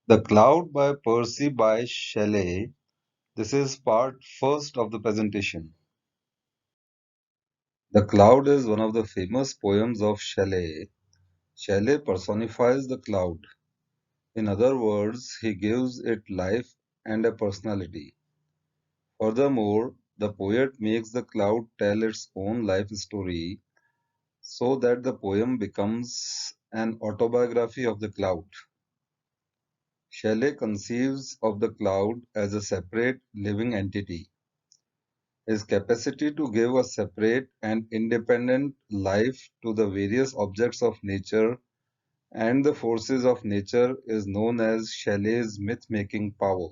The Cloud by Percy by Shelley. This is part first of the presentation. The Cloud is one of the famous poems of Shelley. Shelley personifies the cloud. In other words, he gives it life and a personality. Furthermore, the poet makes the cloud tell its own life story so that the poem becomes an autobiography of the cloud. Shelley conceives of the cloud as a separate living entity. His capacity to give a separate and independent life to the various objects of nature and the forces of nature is known as Shelley's myth-making power.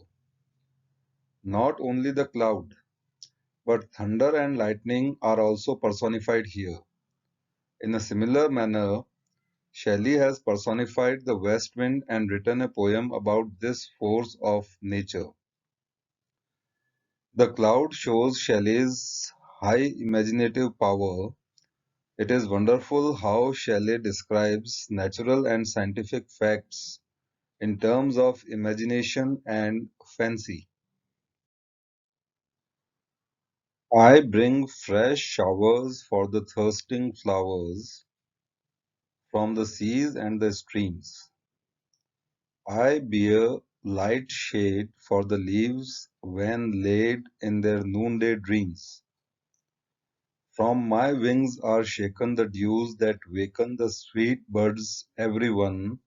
Not only the cloud, but thunder and lightning are also personified here. In a similar manner, Shelley has personified the west wind and written a poem about this force of nature. The cloud shows Shelley's high imaginative power. It is wonderful how Shelley describes natural and scientific facts in terms of imagination and fancy. I bring fresh showers for the thirsting flowers from the seas and the streams. I bear light shade for the leaves when laid in their noonday dreams. From my wings are shaken the dews that waken the sweet birds, everyone,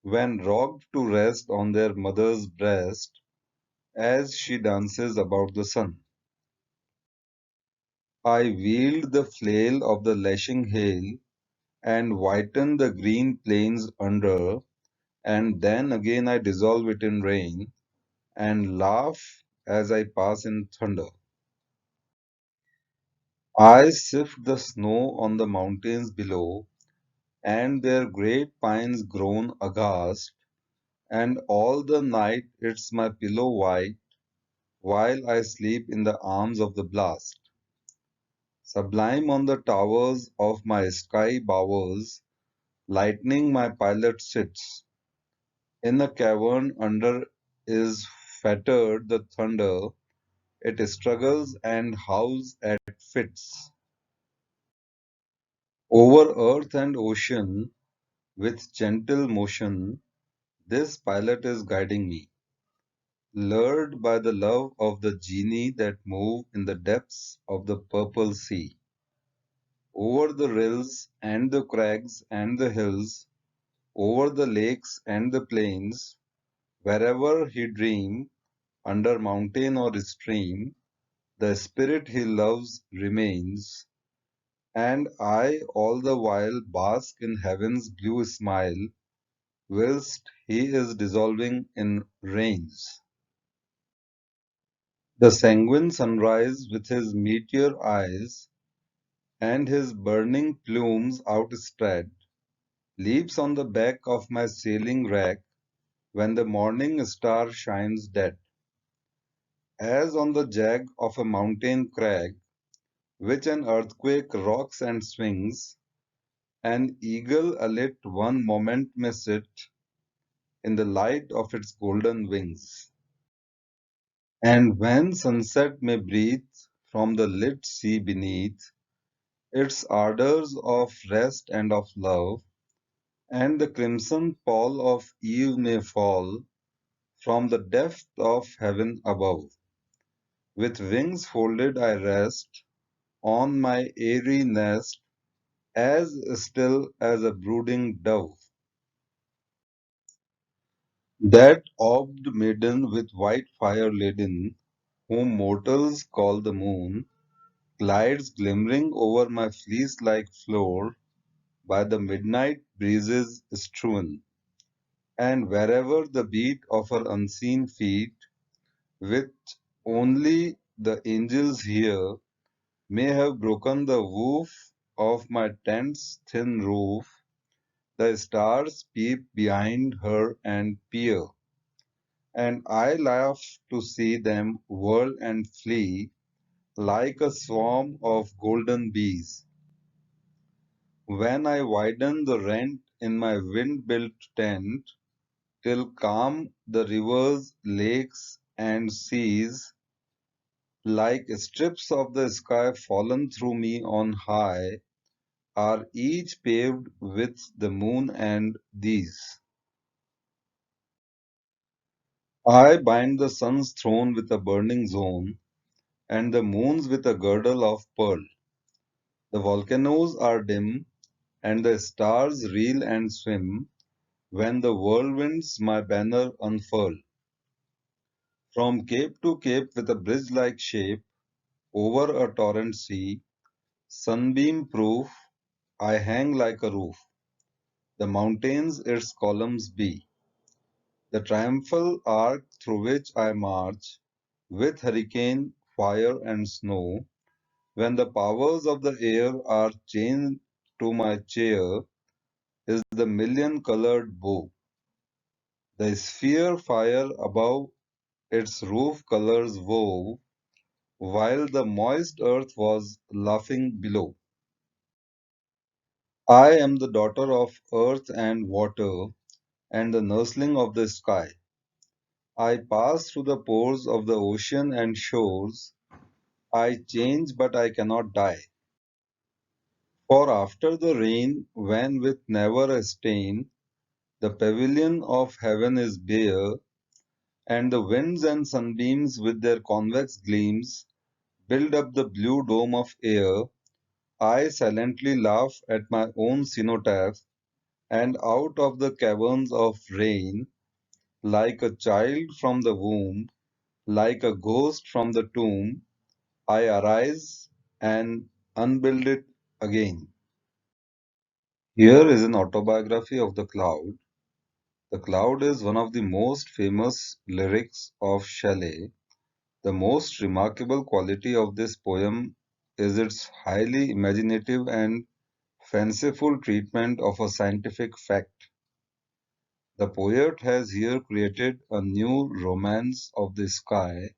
when rocked to rest on their mother's breast as she dances about the sun. I wield the flail of the lashing hail and whiten the green plains under, and then again I dissolve it in rain and laugh as I pass in thunder. I sift the snow on the mountains below, and their great pines groan aghast, and all the night it's my pillow white, while I sleep in the arms of the blast. Sublime on the towers of my sky bowers, lightning my pilot sits. In a cavern under is fettered the thunder, it struggles and howls at fits. Over earth and ocean, with gentle motion, this pilot is guiding me, lured by the love of the genii that move in the depths of the purple sea. Over the rills and the crags and the hills, over the lakes and the plains, wherever he dream, under mountain or stream, the spirit he loves remains, and I all the while bask in heaven's blue smile, whilst he is dissolving in rains. The sanguine sunrise with his meteor eyes and his burning plumes outspread leaps on the back of my sailing rack when the morning star shines dead. As on the jag of a mountain crag, which an earthquake rocks and swings, an eagle alit one moment may sit in the light of its golden wings. And when sunset may breathe from the lit sea beneath, its ardors of rest and of love, and the crimson pall of eve may fall from the depth of heaven above. With wings folded I rest on my airy nest, as still as a brooding dove. That orbed maiden with white fire laden, whom mortals call the moon, glides glimmering over my fleece-like floor by the midnight breezes strewn, and wherever the beat of her unseen feet, which only the angels hear, may have broken the woof of my tent's thin roof, the stars peep behind her and peer, and I laugh to see them whirl and flee like a swarm of golden bees. When I widen the rent in my wind-built tent, till calm the rivers, lakes, and seas, like strips of the sky fallen through me on high, are each paved with the moon and these. I bind the sun's throne with a burning zone, and the moon's with a girdle of pearl. The volcanoes are dim, and the stars reel and swim, when the whirlwinds my banner unfurl. From cape to cape with a bridge-like shape, over a torrent sea, sunbeam proof, I hang like a roof. The mountains its columns be, the triumphal arc through which I march, with hurricane, fire, and snow, when the powers of the air are chained to my chair, is the million-colored bow. The sphere fire above its roof colors wove, while the moist earth was laughing below. I am the daughter of earth and water, and the nursling of the sky. I pass through the pores of the ocean and shores. I change, but I cannot die. For after the rain, when with never a stain, the pavilion of heaven is bare, and the winds and sunbeams with their convex gleams build up the blue dome of air, I silently laugh at my own cenotaph, and out of the caverns of rain, like a child from the womb, like a ghost from the tomb, I arise and unbuild it again. Here is an autobiography of the cloud. The cloud is one of the most famous lyrics of Shelley. The most remarkable quality of this poem is its highly imaginative and fanciful treatment of a scientific fact. The poet has here created a new romance of the sky.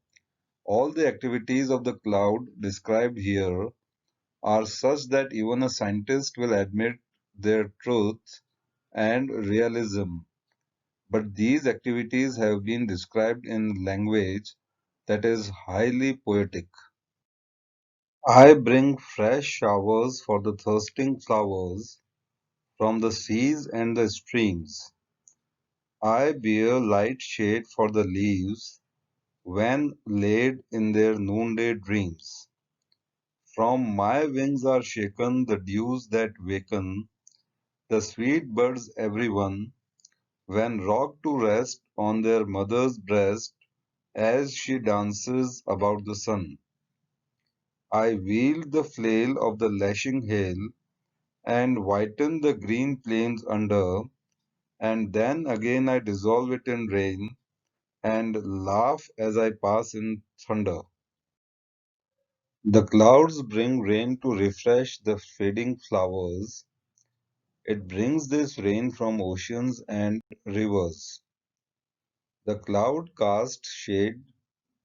All the activities of the cloud described here are such that even a scientist will admit their truth and realism. But these activities have been described in language that is highly poetic. I bring fresh showers for the thirsting flowers from the seas and the streams. I bear light shade for the leaves when laid in their noonday dreams. From my wings are shaken the dews that waken the sweet birds everyone, when rocked to rest on their mother's breast as she dances about the sun. I wield the flail of the lashing hail and whiten the green plains under, and then again I dissolve it in rain and laugh as I pass in thunder. The clouds bring rain to refresh the fading flowers. It brings this rain from oceans and rivers. The cloud casts shade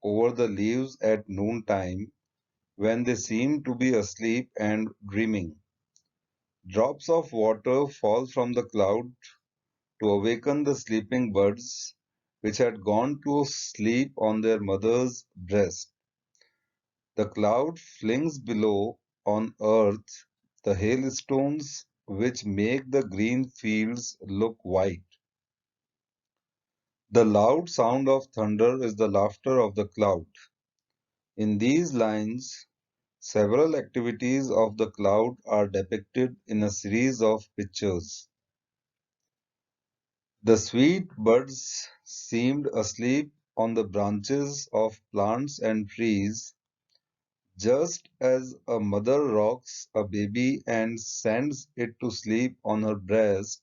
over the leaves at noontime when they seem to be asleep and dreaming. Drops of water fall from the cloud to awaken the sleeping birds which had gone to sleep on their mother's breast. The cloud flings below on earth the hailstones which make the green fields look white. The loud sound of thunder is the laughter of the cloud. In these lines, several activities of the cloud are depicted in a series of pictures. The sweet birds seemed asleep on the branches of plants and trees, just as a mother rocks a baby and sends it to sleep on her breast.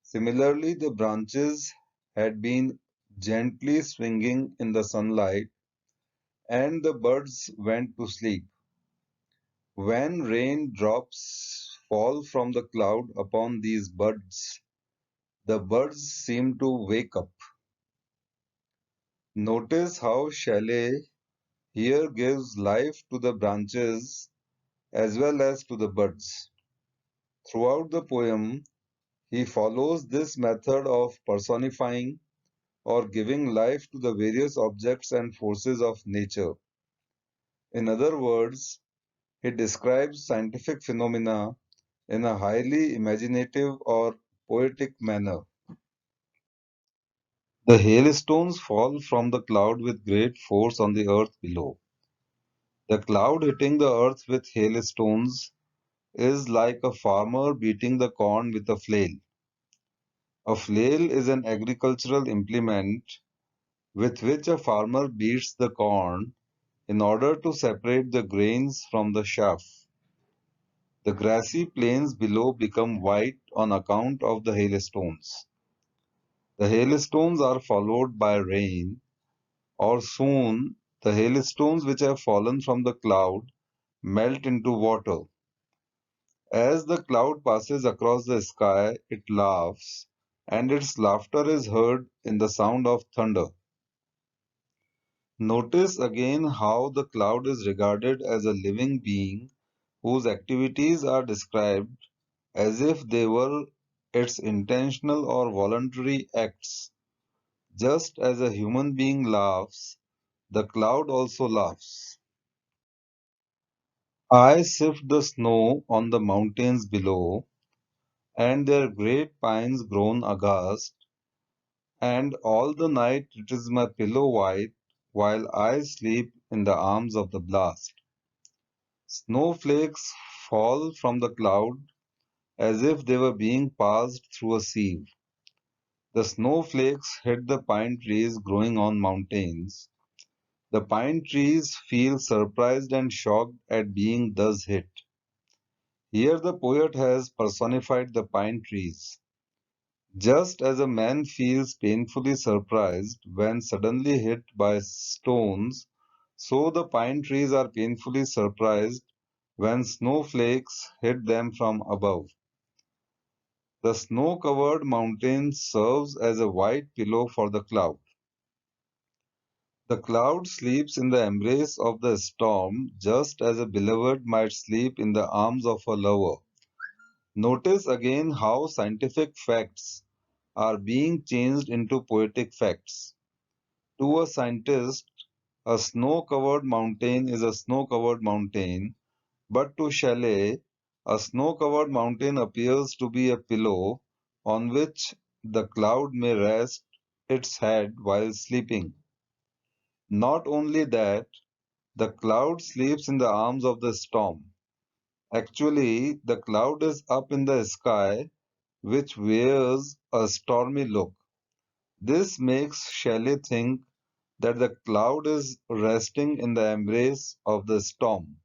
Similarly, the branches had been gently swinging in the sunlight, and the birds went to sleep. When rain drops fall from the cloud upon these buds, the birds seem to wake up. Notice how Shelley here gives life to the branches as well as to the buds. Throughout the poem, He follows this method of personifying or giving life to the various objects and forces of nature. In other words, he describes scientific phenomena in a highly imaginative or poetic manner. The hailstones fall from the cloud with great force on the earth below. The cloud hitting the earth with hailstones is like a farmer beating the corn with a flail. A flail is an agricultural implement with which a farmer beats the corn in order to separate the grains from the chaff. The grassy plains below become white on account of the hailstones. The hailstones are followed by rain, or soon the hailstones which have fallen from the cloud melt into water. As the cloud passes across the sky, it laughs, and its laughter is heard in the sound of thunder. Notice again how the cloud is regarded as a living being whose activities are described as if they were its intentional or voluntary acts. Just as a human being laughs, the cloud also laughs. I sift the snow on the mountains below, and their great pines groan aghast, and all the night it is my pillow white, while I sleep in the arms of the blast. Snowflakes fall from the cloud as if they were being passed through a sieve. The snowflakes hit the pine trees growing on mountains. The pine trees feel surprised and shocked at being thus hit. Here the poet has personified the pine trees. Just as a man feels painfully surprised when suddenly hit by stones, so the pine trees are painfully surprised when snowflakes hit them from above. The snow-covered mountain serves as a white pillow for the cloud. The cloud sleeps in the embrace of the storm just as a beloved might sleep in the arms of a lover. Notice again how scientific facts are being changed into poetic facts. To a scientist, a snow-covered mountain is a snow-covered mountain, but to Shelley, a snow-covered mountain appears to be a pillow on which the cloud may rest its head while sleeping. Not only that, the cloud sleeps in the arms of the storm. Actually, the cloud is up in the sky, which wears a stormy look. This makes Shelley think that the cloud is resting in the embrace of the storm.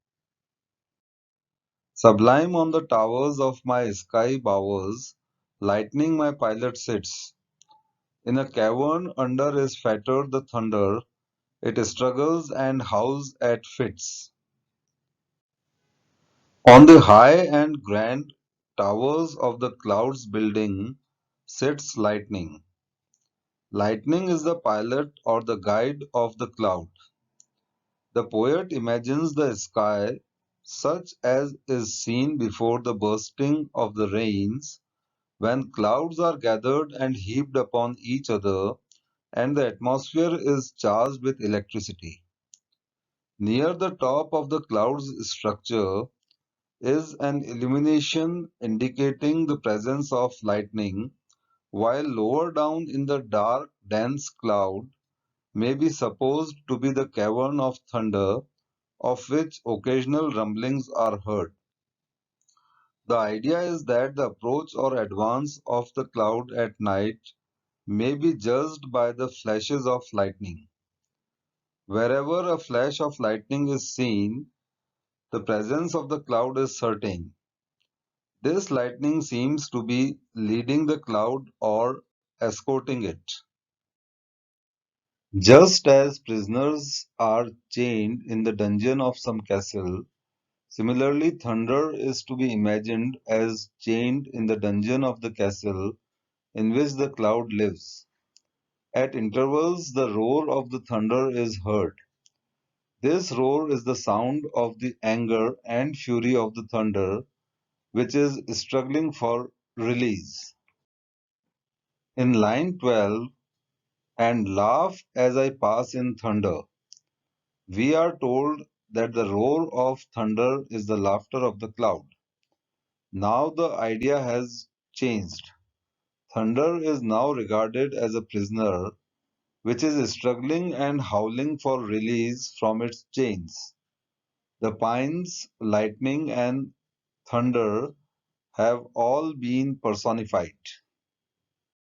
Sublime on the towers of my sky bowers, lightning my pilot sits. In a cavern under his fetter the thunder, it struggles and howls at fits. On the high and grand towers of the clouds building sits lightning. Lightning is the pilot or the guide of the cloud. The poet imagines the sky such as is seen before the bursting of the rains, when clouds are gathered and heaped upon each other, and the atmosphere is charged with electricity. Near the top of the cloud's structure is an illumination indicating the presence of lightning, while lower down in the dark, dense cloud may be supposed to be the cavern of thunder, of which occasional rumblings are heard. The idea is that the approach or advance of the cloud at night may be judged by the flashes of lightning. Wherever a flash of lightning is seen, the presence of the cloud is certain. This lightning seems to be leading the cloud or escorting it. Just as prisoners are chained in the dungeon of some castle, similarly thunder is to be imagined as chained in the dungeon of the castle in which the cloud lives. At intervals, the roar of the thunder is heard. This roar is the sound of the anger and fury of the thunder, which is struggling for release. In line 12, and laugh as I pass in thunder, we are told that the roar of thunder is the laughter of the cloud. Now the idea has changed. Thunder is now regarded as a prisoner which is struggling and howling for release from its chains. The pines, lightning, and thunder have all been personified.